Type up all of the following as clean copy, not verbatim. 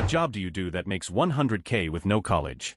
What job do you do that makes 100K with no college?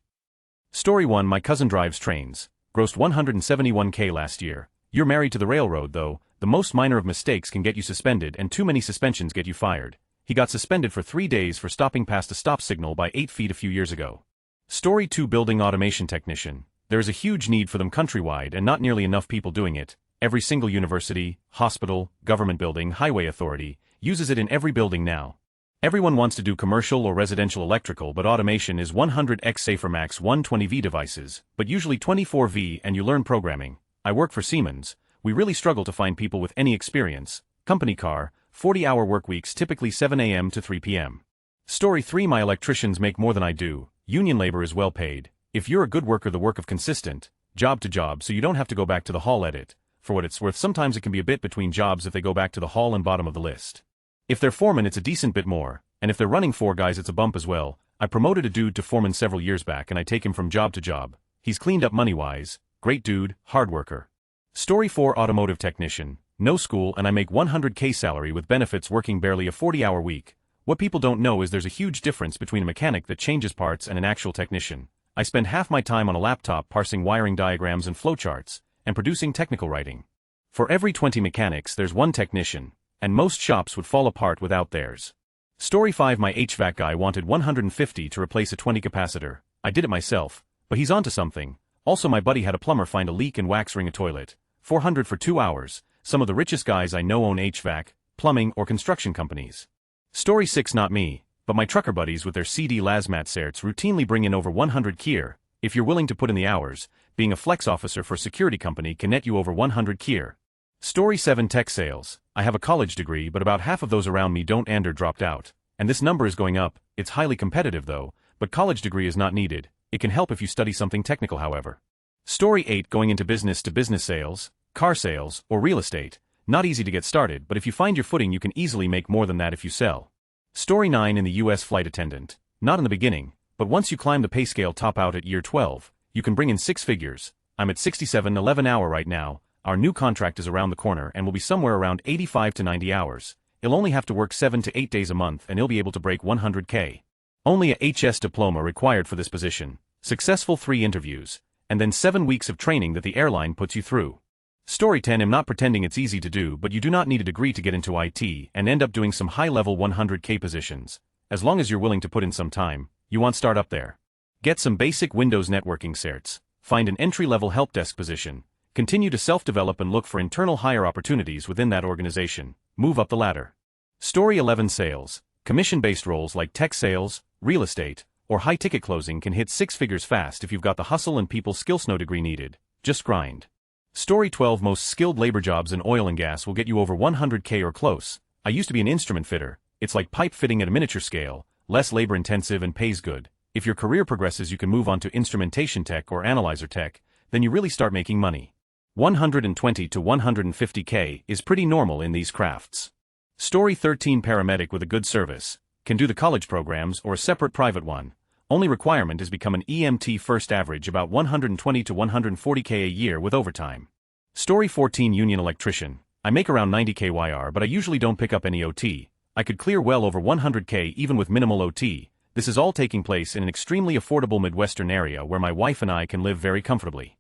Story 1. My cousin drives trains. Grossed 171K last year. You're married to the railroad though. The most minor of mistakes can get you suspended, and too many suspensions get you fired. He got suspended for 3 days for stopping past a stop signal by 8 feet a few years ago. Story 2. Building automation technician. There is a huge need for them countrywide and not nearly enough people doing it. Every single university, hospital, government building, highway authority uses it in every building now. Everyone wants to do commercial or residential electrical, but automation is 100x safer. Max 120V devices, but usually 24V, and you learn programming. I work for Siemens. We really struggle to find people with any experience. Company car, 40-hour work weeks, typically 7 a.m. to 3 p.m. Story 3. My electricians make more than I do. Union labor is well paid. If you're a good worker, the work of consistent, job to job, so you don't have to go back to the hall. Edit. For what it's worth, sometimes it can be a bit between jobs if they go back to the hall and bottom of the list. If they're foreman, it's a decent bit more, and if they're running 4 guys, it's a bump as well. I promoted a dude to foreman several years back, and I take him from job to job. He's cleaned up money-wise. Great dude, hard worker. Story 4. Automotive technician. No school, and I make 100K salary with benefits, working barely a 40-hour week. What people don't know is there's a huge difference between a mechanic that changes parts and an actual technician. I spend half my time on a laptop parsing wiring diagrams and flowcharts, and producing technical writing. For every 20 mechanics, there's 1 technician, and most shops would fall apart without theirs. Story 5. My HVAC guy wanted 150 to replace a 20 capacitor. I did it myself, but he's onto something. Also, my buddy had a plumber find a leak and wax ring a toilet. 400 for 2 hours. Some of the richest guys I know own HVAC, plumbing, or construction companies. Story 6. Not me, but my trucker buddies with their CD Lazmat certs routinely bring in over 100 kier. If you're willing to put in the hours, being a flex officer for a security company can net you over 100 kier. Story 7. Tech sales. I have a college degree, but about half of those around me don't and or dropped out. And this number is going up. It's highly competitive though, but college degree is not needed. It can help if you study something technical, however. Story 8. Going into business-to-business sales, car sales, or real estate. Not easy to get started, but if you find your footing, you can easily make more than that if you sell. Story 9. In the U.S. flight attendant. Not in the beginning, but once you climb the pay scale, top out at year 12, you can bring in 6 figures. I'm at $67.11 an hour right now. Our new contract is around the corner and will be somewhere around 85 to 90 hours. He'll only have to work 7 to 8 days a month and he'll be able to break 100K. Only a HS diploma required for this position. Successful 3 interviews, and then 7 weeks of training that the airline puts you through. Story 10. I'm not pretending it's easy to do, but you do not need a degree to get into IT and end up doing some high-level 100K positions. As long as you're willing to put in some time, you want to start up there. Get some basic Windows networking certs. Find an entry-level help desk position. Continue to self-develop and look for internal hire opportunities within that organization. Move up the ladder. Story 11. Sales. Commission-based roles like tech sales, real estate, or high-ticket closing can hit 6 figures fast if you've got the hustle and people skills. No degree needed. Just grind. Story 12. Most skilled labor jobs in oil and gas will get you over 100K or close. I used to be an instrument fitter. It's like pipe fitting at a miniature scale, less labor-intensive and pays good. If your career progresses, you can move on to instrumentation tech or analyzer tech, then you really start making money. 120 to 150K is pretty normal in these crafts. Story 13. Paramedic with a good service. Can do the college programs or a separate private one. Only requirement is become an EMT first. Average about 120 to 140K a year with overtime. Story 14. Union electrician. I make around 90K YR, but I usually don't pick up any OT. I could clear well over 100K even with minimal OT. This is all taking place in an extremely affordable Midwestern area where my wife and I can live very comfortably.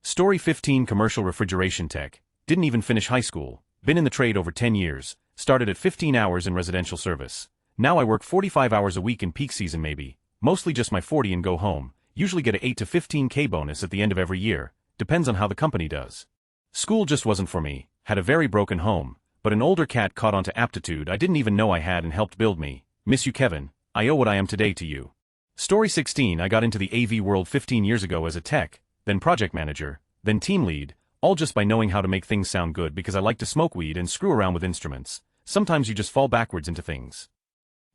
Story 15. Commercial refrigeration tech. Didn't even finish high school. Been in the trade over 10 years. Started at 15 hours in residential service. Now I work 45 hours a week in peak season maybe. Mostly just my 40 and go home. Usually get a 8 to 15K bonus at the end of every year. Depends on how the company does. School just wasn't for me. Had a very broken home. But an older cat caught onto aptitude I didn't even know I had and helped build me. Miss you, Kevin. I owe what I am today to you. Story 16. I got into the AV world 15 years ago as a tech, then project manager, then team lead, all just by knowing how to make things sound good because I like to smoke weed and screw around with instruments. Sometimes you just fall backwards into things.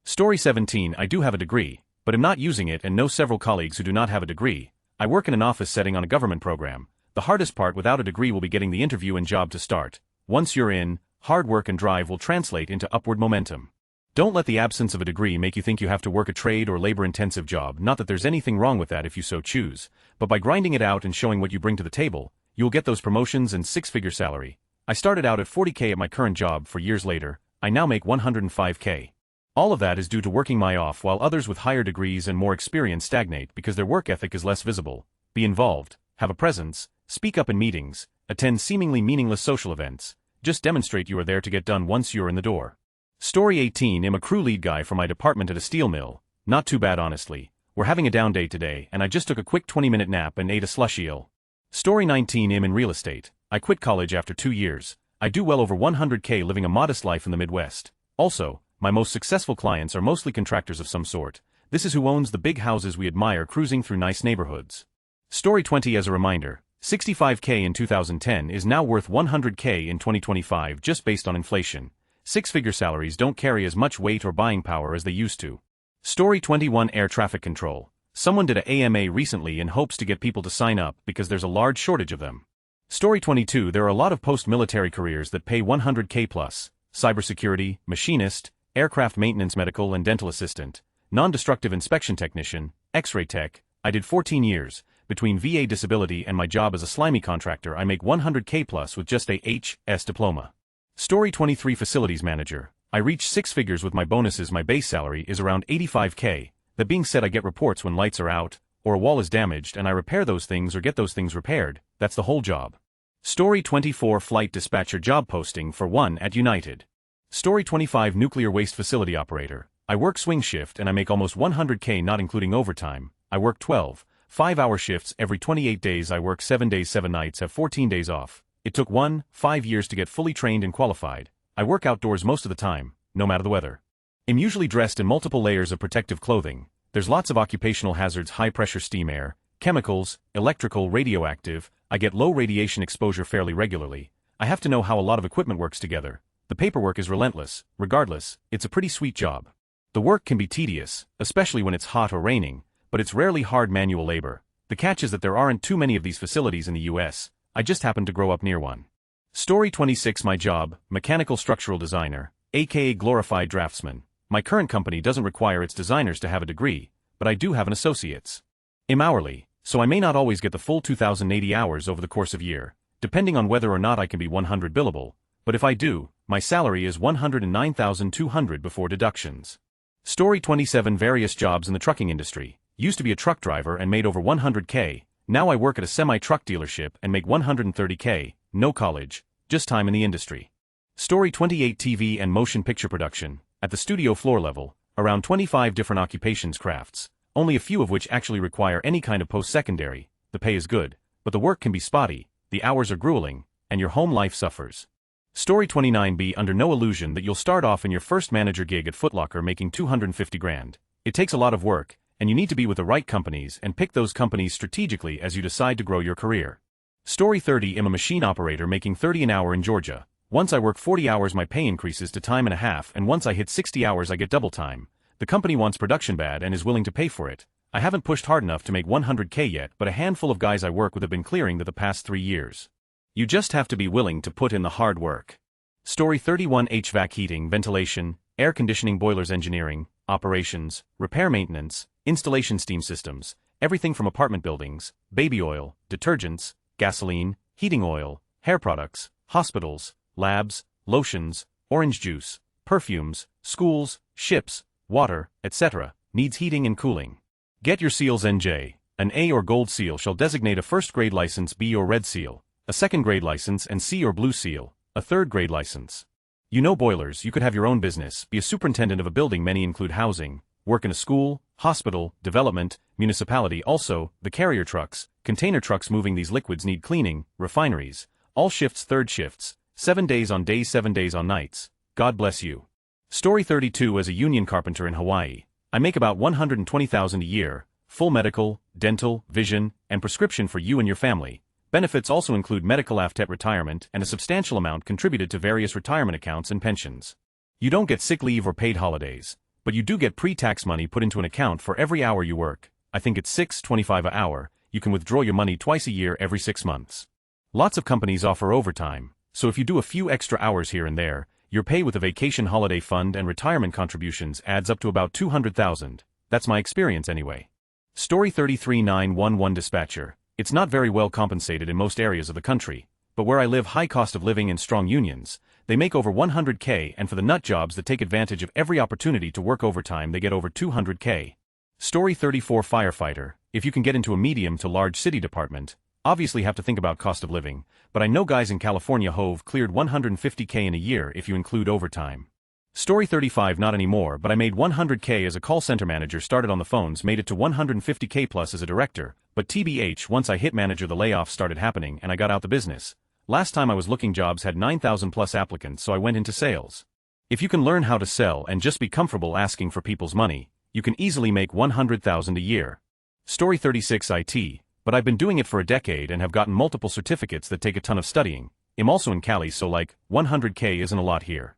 Story 17. I do have a degree, but am not using it and know several colleagues who do not have a degree. I work in an office setting on a government program. The hardest part without a degree will be getting the interview and job to start. Once you're in, hard work and drive will translate into upward momentum. Don't let the absence of a degree make you think you have to work a trade or labor-intensive job. Not that there's anything wrong with that if you so choose, but by grinding it out and showing what you bring to the table, you'll get those promotions and 6-figure salary. I started out at 40K at my current job. For years later, I now make 105K. All of that is due to working my off while others with higher degrees and more experience stagnate because their work ethic is less visible. Be involved, have a presence, speak up in meetings, attend seemingly meaningless social events. Just demonstrate you are there to get done once you're in the door. Story 18. I'm a crew lead guy for my department at a steel mill. Not too bad honestly. We're having a down day today and I just took a quick 20-minute nap and ate a slushy ill. Story 19. I'm in real estate. I quit college after 2 years. I do well over 100K living a modest life in the Midwest. Also, my most successful clients are mostly contractors of some sort. This is who owns the big houses we admire cruising through nice neighborhoods. Story 20. As a reminder, 65K in 2010 is now worth 100K in 2025 just based on inflation. Six-figure salaries don't carry as much weight or buying power as they used to. Story 21. Air traffic control. Someone did a AMA recently in hopes to get people to sign up because there's a large shortage of them. Story 22. There are a lot of post-military careers that pay 100K plus. Cybersecurity, machinist, aircraft maintenance, medical and dental assistant, non-destructive inspection technician, X-ray tech. I did 14 years. Between VA disability and my job as a slimy contractor I make 100K plus with just a HS diploma. Story 23. Facilities manager. I reach 6 figures with my bonuses. My base salary is around 85K. That being said, I get reports when lights are out, or a wall is damaged and I repair those things or get those things repaired. That's the whole job. Story 24. Flight dispatcher job posting for one at United. Story 25. Nuclear waste facility operator. I work swing shift and I make almost 100K not including overtime. I work 12, 5-hour shifts every 28 days. I work 7 days 7 nights, have 14 days off. It took 5 years to get fully trained and qualified. I work outdoors most of the time, no matter the weather. I'm usually dressed in multiple layers of protective clothing. There's lots of occupational hazards, high pressure steam air, chemicals, electrical, radioactive. I get low radiation exposure fairly regularly. I have to know how a lot of equipment works together. The paperwork is relentless. Regardless, it's a pretty sweet job. The work can be tedious, especially when it's hot or raining, but it's rarely hard manual labor. The catch is that there aren't too many of these facilities in the US. I just happened to grow up near one. Story 26. My job, mechanical structural designer, aka glorified draftsman. My current company doesn't require its designers to have a degree, but I do have an associate's. I'm hourly, so I may not always get the full 2,080 hours over the course of year, depending on whether or not I can be 100 billable, but if I do, my salary is $109,200 before deductions. Story 27. Various jobs in the trucking industry. Used to be a truck driver and made over 100K, now I work at a semi-truck dealership and make 130K, no college, just time in the industry. Story 28. TV and motion picture production. At the studio floor level, around 25 different occupations, crafts, only a few of which actually require any kind of post-secondary. The pay is good, but the work can be spotty, the hours are grueling, and your home life suffers. Story 29. Be under no illusion that you'll start off in your first manager gig at Foot Locker making 250 grand. It takes a lot of work, and you need to be with the right companies and pick those companies strategically as you decide to grow your career. Story 30. I'm a machine operator making 30 an hour in Georgia. Once I work 40 hours my pay increases to time and a half, and once I hit 60 hours I get double time. The company wants production bad and is willing to pay for it. I haven't pushed hard enough to make 100K yet, but a handful of guys I work with have been clearing the past 3 years. You just have to be willing to put in the hard work. Story 31. HVAC heating, ventilation, air conditioning, boilers, engineering, operations, repair, maintenance, installation, steam systems, everything from apartment buildings, baby oil, detergents, gasoline, heating oil, hair products, hospitals, labs, lotions, orange juice, perfumes, schools, ships, water, etc., needs heating and cooling. Get your seals. NJ. An A or gold seal shall designate a first-grade license, B or red seal, a second-grade license, and C or blue seal, a third-grade license. You know boilers, you could have your own business, be a superintendent of a building. Many include housing, work in a school, hospital, development, municipality. Also, the carrier trucks, container trucks moving these liquids need cleaning, refineries, all shifts, third shifts, 7 days on days, 7 days on nights. God bless you. Story 32. As a union carpenter in Hawaii, I make about $120,000 a year, full medical, dental, vision, and prescription for you and your family. Benefits also include medical after retirement and a substantial amount contributed to various retirement accounts and pensions. You don't get sick leave or paid holidays, but you do get pre-tax money put into an account for every hour you work. I think it's $6.25 an hour. You can withdraw your money twice a year every 6 months. Lots of companies offer overtime, so if you do a few extra hours here and there, your pay with a vacation holiday fund and retirement contributions adds up to about $200,000. That's my experience anyway. Story 33. 911 dispatcher. It's not very well compensated in most areas of the country, but where I live, high cost of living and strong unions, they make over 100K, and for the nut jobs that take advantage of every opportunity to work overtime they get over 200K. Story 34 Firefighter. If you can get into a medium to large city department, obviously have to think about cost of living, but I know guys in California who've cleared 150K in a year if you include overtime. Story 35 Not anymore, but I made 100K as a call center manager, started on the phones, made it to 150K plus as a director, but TBH, once I hit manager the layoffs started happening and I got out the business. Last time I was looking, jobs had 9,000 plus applicants, so I went into sales. If you can learn how to sell and just be comfortable asking for people's money, you can easily make 100,000 a year. Story 36 IT, but I've been doing it for a decade and have gotten multiple certificates that take a ton of studying. I'm also in Cali, so like, 100K isn't a lot here.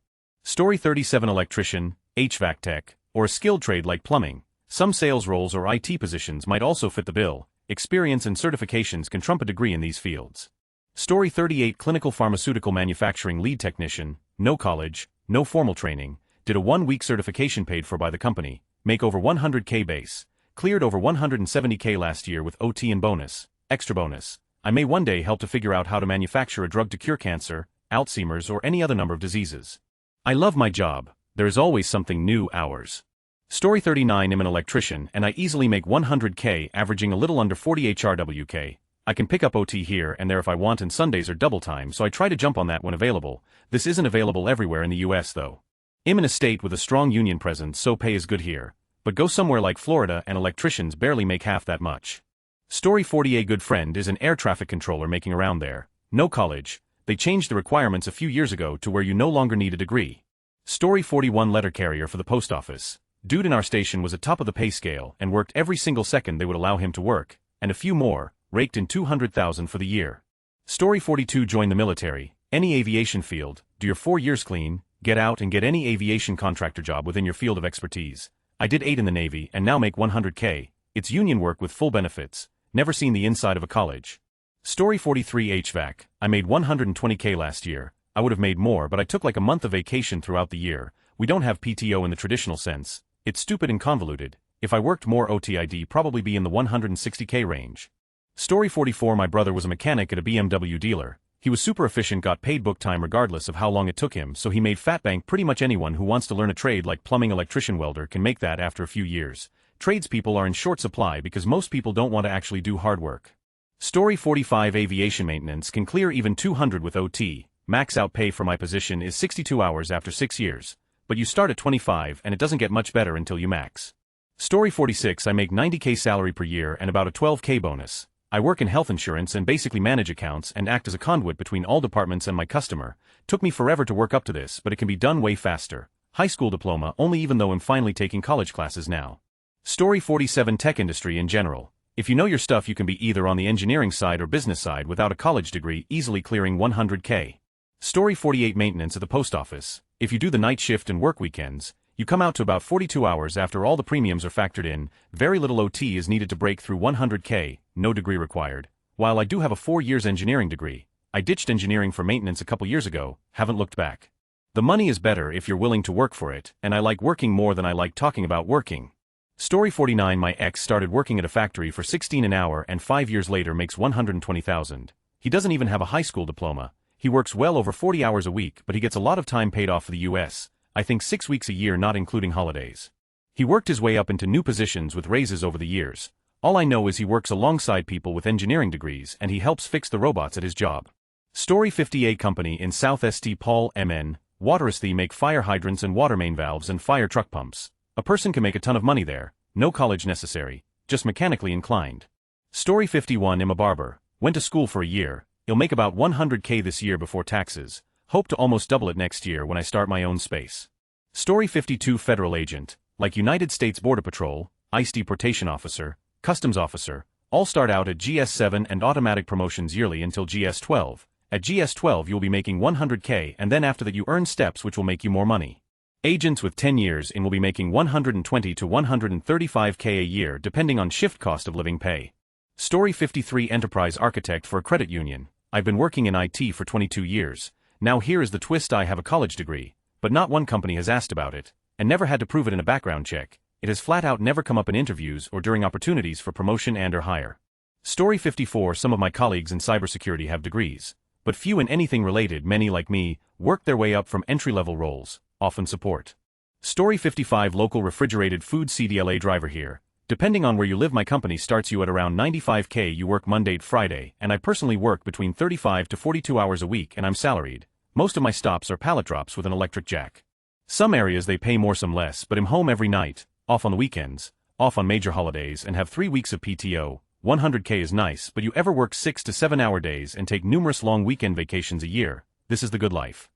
Story 37 Electrician, HVAC tech, or a skilled trade like plumbing. Some sales roles or IT positions might also fit the bill. Experience and certifications can trump a degree in these fields. Story 38 Clinical Pharmaceutical Manufacturing Lead Technician, no college, no formal training, did a 1-week certification paid for by the company, make over 100K base, cleared over 170K last year with OT and bonus, extra bonus. I may one day help to figure out how to manufacture a drug to cure cancer, Alzheimer's, or any other number of diseases. I love my job, there is always something new hours. Story 39 I'm an electrician and I easily make 100K, averaging a little under 40 HRWK. I can pick up OT here and there if I want, and Sundays are double time, so I try to jump on that when available. This isn't available everywhere in the US though. I'm in a state with a strong union presence, so pay is good here. But go somewhere like Florida and electricians barely make half that much. Story 40 A good friend is an air traffic controller making around there. No college. They changed the requirements a few years ago to where you no longer need a degree. Story 41 Letter carrier for the post office. Dude in our station was atop of the pay scale and worked every single second they would allow him to work, and a few more, raked in 200,000 for the year. Story 42 Join the military. Any aviation field, do your 4 years clean, get out and get any aviation contractor job within your field of expertise. I did 8 in the Navy and now make 100K. It's union work with full benefits. Never seen the inside of a college. Story 43 HVAC. I made 120K last year. I would have made more, but I took like a month of vacation throughout the year. We don't have PTO in the traditional sense. It's stupid and convoluted. If I worked more OT, I'd probably be in the 160K range. Story 44 My brother was a mechanic at a BMW dealer. He was super efficient, got paid book time regardless of how long it took him, so he made fat bank. Pretty much anyone who wants to learn a trade like plumbing, electrician, welder can make that after a few years. Tradespeople are in short supply because most people don't want to actually do hard work. Story 45 Aviation maintenance can clear even 200 with OT. Max out pay for my position is 62 hours after 6 years. But you start at 25 and it doesn't get much better until you max. Story 46 I make 90K salary per year and about a 12K bonus. I work in health insurance and basically manage accounts and act as a conduit between all departments and my customer. Took me forever to work up to this, but it can be done way faster. High school diploma only, even though I'm finally taking college classes now. Story 47 Tech industry in general. If you know your stuff, you can be either on the engineering side or business side without a college degree, easily clearing 100K. Story 48 Maintenance at the post office. If you do the night shift and work weekends, you come out to about 42 hours after all the premiums are factored in. Very little OT is needed to break through 100K, no degree required. While I do have a 4 years engineering degree, I ditched engineering for maintenance a couple years ago, haven't looked back. The money is better if you're willing to work for it, and I like working more than I like talking about working. Story 49 My ex started working at a factory for 16 an hour and 5 years later makes 120,000. He doesn't even have a high school diploma. He works well over 40 hours a week, but he gets a lot of time paid off for the US, I think 6 weeks a year not including holidays. He worked his way up into new positions with raises over the years. All I know is he works alongside people with engineering degrees and he helps fix the robots at his job. Story 50 company in South St. Paul, MN, Wateristhy make fire hydrants and water main valves and fire truck pumps. A person can make a ton of money there, no college necessary, just mechanically inclined. Story 51 I'm a barber, went to school for a year, he'll make about 100K this year before taxes, hope to almost double it next year when I start my own space. Story 52 Federal agent, like United States Border Patrol, ICE deportation officer, customs officer, all start out at GS7 and automatic promotions yearly until GS12. At GS12 you'll be making 100K and then after that you earn steps which will make you more money. Agents with 10 years in will be making 120 to 135K a year depending on shift cost of living pay. Story 53 Enterprise architect for a credit union. I've been working in IT for 22 years. Now here is the twist, I have a college degree, but not one company has asked about it, and never had to prove it in a background check. It has flat out never come up in interviews or during opportunities for promotion and or hire. Story 54 Some of my colleagues in cybersecurity have degrees, but few in anything related. Many like me, work their way up from entry-level roles, often support. Story 55 Local refrigerated food CDLA driver here. Depending on where you live, my company starts you at around 95K. You work Monday to Friday, and I personally work between 35 to 42 hours a week and I'm salaried. Most of my stops are pallet drops with an electric jack. Some areas they pay more, some less, but I'm home every night, off on the weekends, off on major holidays, and have 3 weeks of PTO. 100K is nice, but you ever work 6 to 7 hour days and take numerous long weekend vacations a year? This is the good life.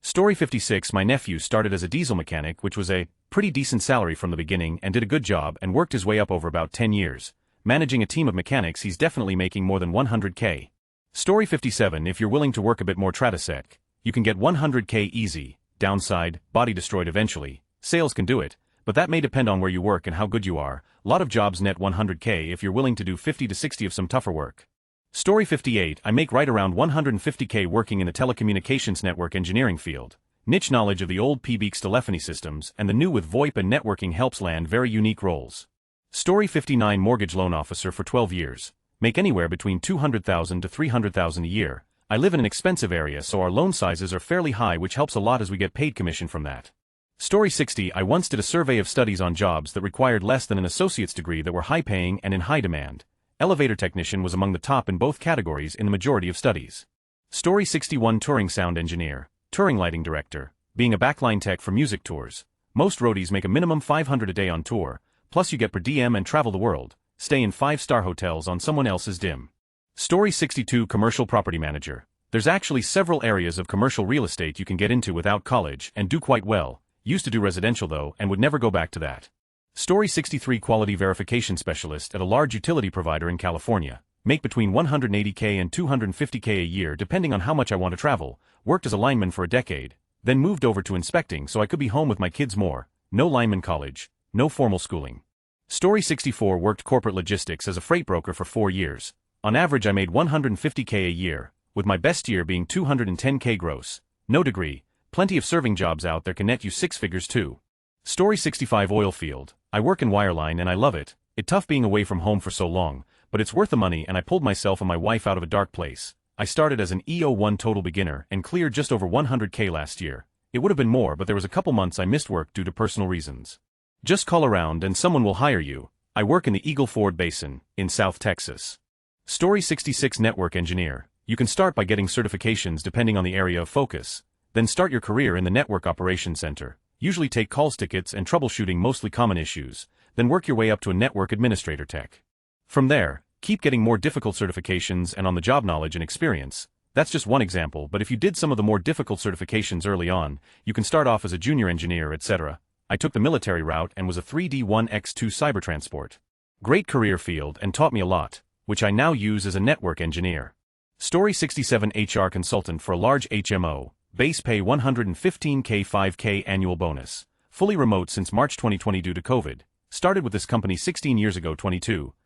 Story 56 My nephew started as a diesel mechanic, which was a pretty decent salary from the beginning, and did a good job and worked his way up over about 10 years. Managing a team of mechanics, he's definitely making more than 100K. Story 57 If you're willing to work a bit more Tradesec, you can get 100K easy. Downside, body destroyed eventually. Sales can do it, but that may depend on where you work and how good you are. Lot of jobs net 100K if you're willing to do 50 to 60 of some tougher work. Story 58 I make right around 150K working in the telecommunications network engineering field. Niche knowledge of the old PBX telephony systems and the new with VoIP and networking helps land very unique roles. Story 59 Mortgage loan officer for 12 years. Make anywhere between $200,000 to $300,000 a year. I live in an expensive area, so our loan sizes are fairly high, which helps a lot as we get paid commission from that. Story 60 I once did a survey of studies on jobs that required less than an associate's degree that were high paying and in high demand. Elevator technician was among the top in both categories in the majority of studies. Story 61 Touring sound engineer, touring lighting director, being a backline tech for music tours. Most roadies make a minimum $500 a day on tour, plus you get per diem and travel the world, stay in 5-star hotels on someone else's dim. Story 62 Commercial property manager. There's actually several areas of commercial real estate you can get into without college and do quite well. Used to do residential though and would never go back to that. Story 63 Quality verification specialist at a large utility provider in California. Make between 180K and 250K a year depending on how much I want to travel. Worked as a lineman for a decade, then moved over to inspecting so I could be home with my kids more. No lineman college, no formal schooling. Story 64 Worked corporate logistics as a freight broker for 4 years. On average I made 150K a year, with my best year being 210K gross. No degree, plenty of serving jobs out there can net you 6 figures too. Story 65 Oil field. I work in wireline and I love it. It's tough being away from home for so long, but it's worth the money, and I pulled myself and my wife out of a dark place. I started as an EO1 total beginner and cleared just over 100K last year. It would have been more, but there was a couple months I missed work due to personal reasons. Just call around and someone will hire you. I work in the Eagle Ford Basin, in South Texas. Story 66 Network engineer. You can start by getting certifications depending on the area of focus. Then start your career in the Network Operations Center. Usually take calls, tickets, and troubleshooting mostly common issues. Then work your way up to a network administrator tech. From there, keep getting more difficult certifications and on-the-job knowledge and experience. That's just one example, but if you did some of the more difficult certifications early on, you can start off as a junior engineer, etc. I took the military route and was a 3D1X2 cyber transport. Great career field and taught me a lot, which I now use as a network engineer. Story 67 HR consultant for a large HMO. Base pay 115K 5K annual bonus. Fully remote since March 2020 due to COVID. Started with this company 16 years ago,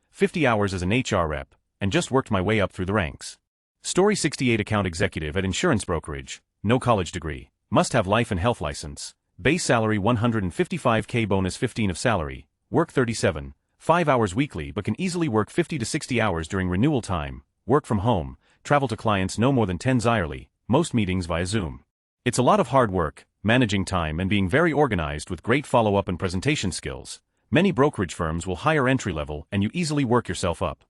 50 hours as an HR rep, and just worked my way up through the ranks. Story 68 account executive at insurance brokerage. No college degree. Must have life and health license. Base salary 155K bonus 15 of salary. Work 37, 5 hours weekly but can easily work 50 to 60 hours during renewal time. Work from home. Travel to clients no more than 10 yearly. Most meetings via Zoom. It's a lot of hard work, managing time and being very organized with great follow-up and presentation skills. Many brokerage firms will hire entry-level and you easily work yourself up.